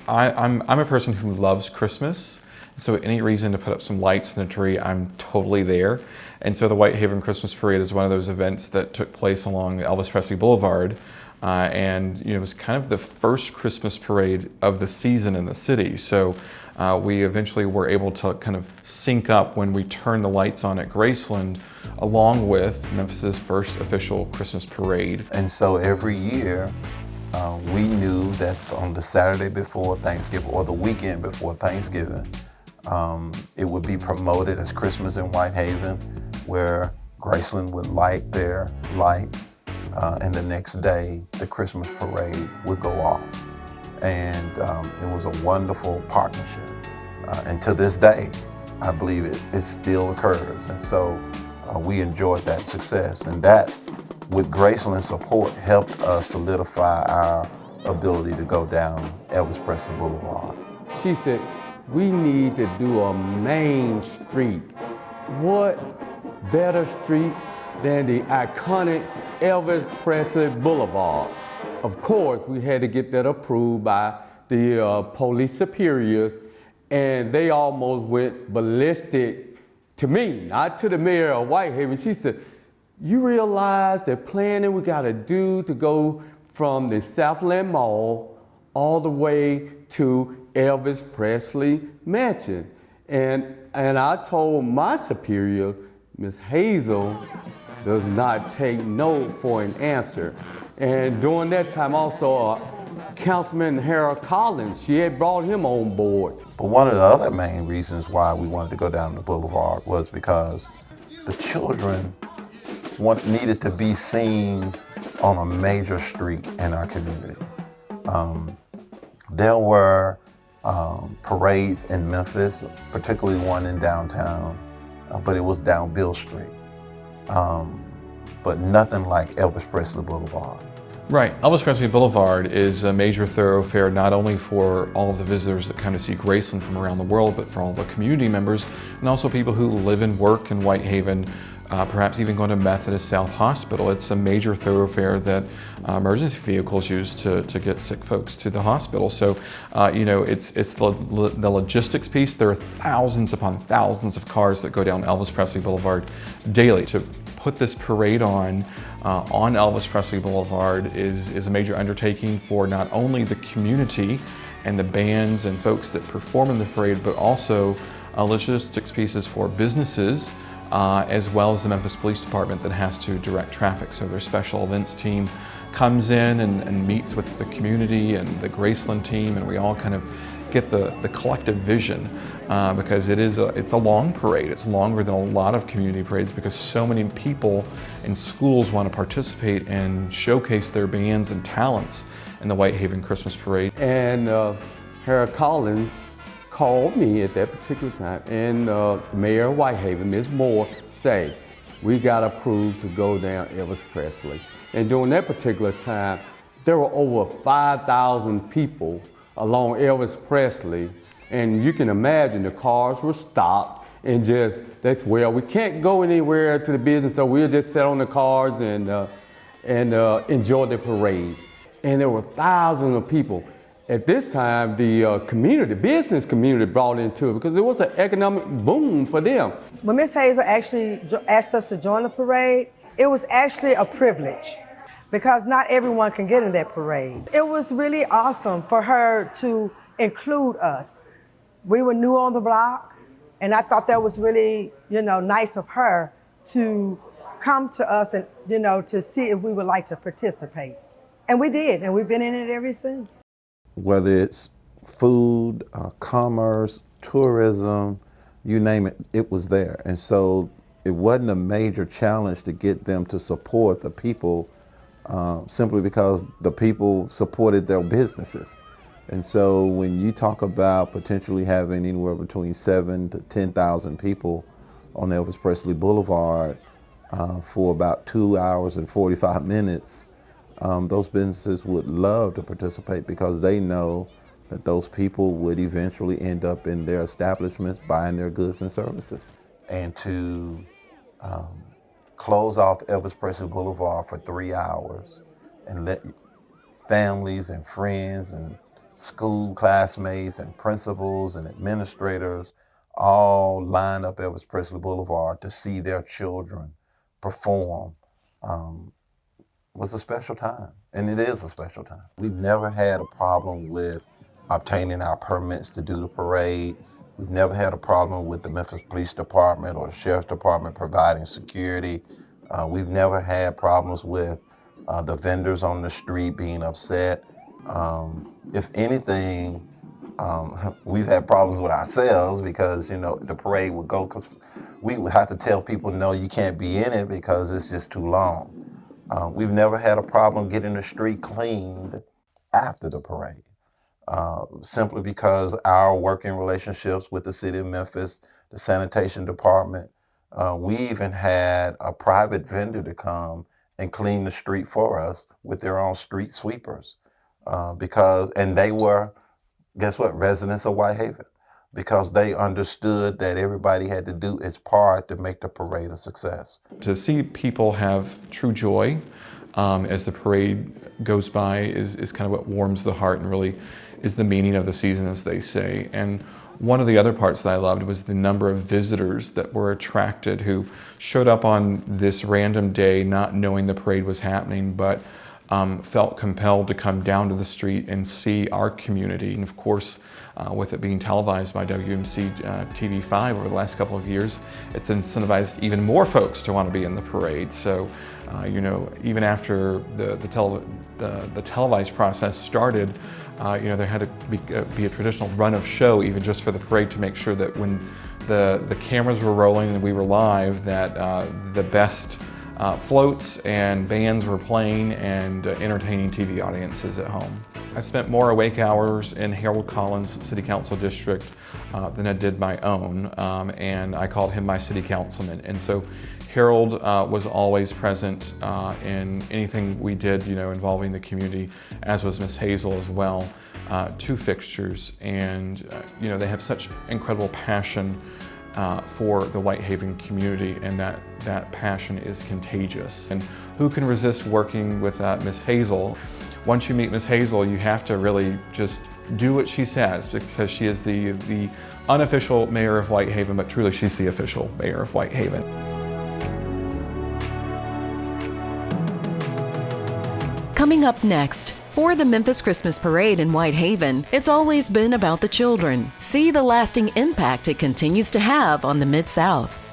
I'm a person who loves Christmas, so any reason to put up some lights in the tree, I'm totally there. And so the Whitehaven Christmas Parade is one of those events that took place along Elvis Presley Boulevard. And it was kind of the first Christmas parade of the season in the city. So we eventually were able to kind of sync up when we turned the lights on at Graceland, along with Memphis's first official Christmas parade. And so every year, we knew that on the Saturday before Thanksgiving or the weekend before Thanksgiving, it would be promoted as Christmas in Whitehaven, where Graceland would light their lights. And the next day, the Christmas parade would go off. And it was a wonderful partnership. And to this day, I believe it still occurs. And so we enjoyed that success. And that, with Graceland's support, helped us solidify our ability to go down Elvis Presley Boulevard. She said, we need to do a main street. What better street than the iconic Elvis Presley Boulevard? Of course, we had to get that approved by the police superiors, and they almost went ballistic to me, not to the mayor of Whitehaven. She said, you realize the planning we gotta do to go from the Southland Mall all the way to Elvis Presley Mansion. And I told my superior, Miss Hazel, does not take no for an answer. And during that time also, Councilman Harold Collins, she had brought him on board. But one of the other main reasons why we wanted to go down the boulevard was because the children needed to be seen on a major street in our community. There were parades in Memphis, particularly one in downtown, but it was down Bill Street. But nothing like Elvis Presley Boulevard. Right, Elvis Presley Boulevard is a major thoroughfare not only for all of the visitors that come to see Graceland from around the world, but for all the community members and also people who live and work in Whitehaven, perhaps even going to Methodist South Hospital. It's a major thoroughfare that emergency vehicles use to get sick folks to the hospital. So, it's the logistics piece. There are thousands upon thousands of cars that go down Elvis Presley Boulevard daily. To put this parade on Elvis Presley Boulevard is a major undertaking for not only the community and the bands and folks that perform in the parade, but also logistics pieces for businesses, as well as the Memphis Police Department that has to direct traffic. So their special events team comes in and meets with the community and the Graceland team, and we all kind of get the collective vision because it's a long parade. It's longer than a lot of community parades because so many people and schools want to participate and showcase their bands and talents in the Whitehaven Christmas Parade. And Harold Collins called me at that particular time, and the mayor of Whitehaven, Ms. Moore, say, we got approved to go down Elvis Presley. And during that particular time, there were over 5,000 people along Elvis Presley, and you can imagine the cars were stopped and we can't go anywhere to the business, so we'll just sit on the cars and enjoy the parade. And there were thousands of people. At this time, the business community brought into it because it was an economic boom for them. When Miss Hazel actually asked us to join the parade, it was actually a privilege because not everyone can get in that parade. It was really awesome for her to include us. We were new on the block, and I thought that was really, nice of her to come to us and, to see if we would like to participate. And we did, and we've been in it ever since. Whether it's food, commerce, tourism, you name it, it was there. And so it wasn't a major challenge to get them to support the people simply because the people supported their businesses. And so when you talk about potentially having anywhere between 7,000 to 10,000 people on Elvis Presley Boulevard for about 2 hours and 45 minutes, those businesses would love to participate because they know that those people would eventually end up in their establishments buying their goods and services. And to close off Elvis Presley Boulevard for 3 hours and let families and friends and school classmates and principals and administrators all lined up Elvis Presley Boulevard to see their children perform. Was a special time, and it is a special time. We've never had a problem with obtaining our permits to do the parade. We've never had a problem with the Memphis Police Department or the Sheriff's Department providing security. We've never had problems with the vendors on the street being upset. If anything, we've had problems with ourselves because, you know, the parade would go, because we would have to tell people, no, you can't be in it because it's just too long. We've never had a problem getting the street cleaned after the parade, simply because our working relationships with the city of Memphis, the sanitation department, we even had a private vendor to come and clean the street for us with their own street sweepers, and they were, guess what, residents of Whitehaven, because they understood that everybody had to do its part to make the parade a success. To see people have true joy as the parade goes by is kind of what warms the heart and really is the meaning of the season, as they say. And one of the other parts that I loved was the number of visitors that were attracted who showed up on this random day not knowing the parade was happening, but felt compelled to come down to the street and see our community. And of course, with it being televised by WMC TV5 over the last couple of years, it's incentivized even more folks to want to be in the parade. So, you know, even after the televised process started, you know, there had to be a traditional run of show even just for the parade to make sure that when the cameras were rolling and we were live, that the best floats and bands were playing and entertaining TV audiences at home. I spent more awake hours in Harold Collins' City Council District than I did my own, and I called him my city councilman. And so Harold was always present in anything we did, you know, involving the community, as was Miss Hazel as well. Two fixtures, and you know, they have such incredible passion for the Whitehaven community, and that passion is contagious. And who can resist working with Miss Hazel? Once you meet Miss Hazel, you have to really just do what she says, because she is the unofficial mayor of Whitehaven, but truly she's the official mayor of Whitehaven. Coming up next, for the Memphis Christmas Parade in Whitehaven, it's always been about the children. See the lasting impact it continues to have on the Mid-South.